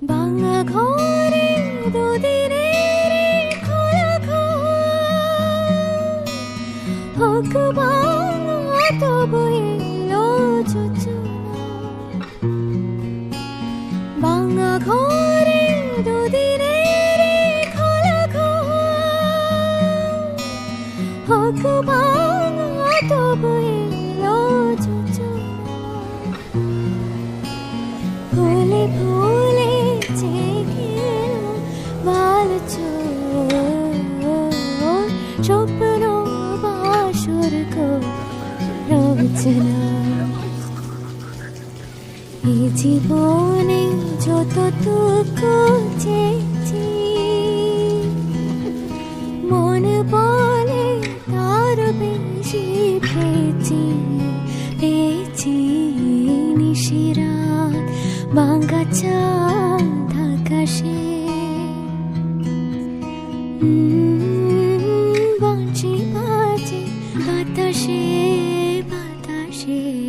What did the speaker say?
ভাঙা ঘরে দুদিনের খোলা হোক ভাঙা তবু এলো যোজনা। ভাঙা ঘরে দুদিনের খোলা হোক ভাঙা তবু এলো যোজনা। ফুলে ফুলে জেগেল ভালো স্বপ্ন বাসর রচনা। এই জীবনে যতটুকু চেয়েছি মন বলে তার বেশি পেয়েছি পেয়েছি। নিশিরাত ভাঙা চাঁদ আকাশে বাঁশি বাজে বাতাসে বাতাসে।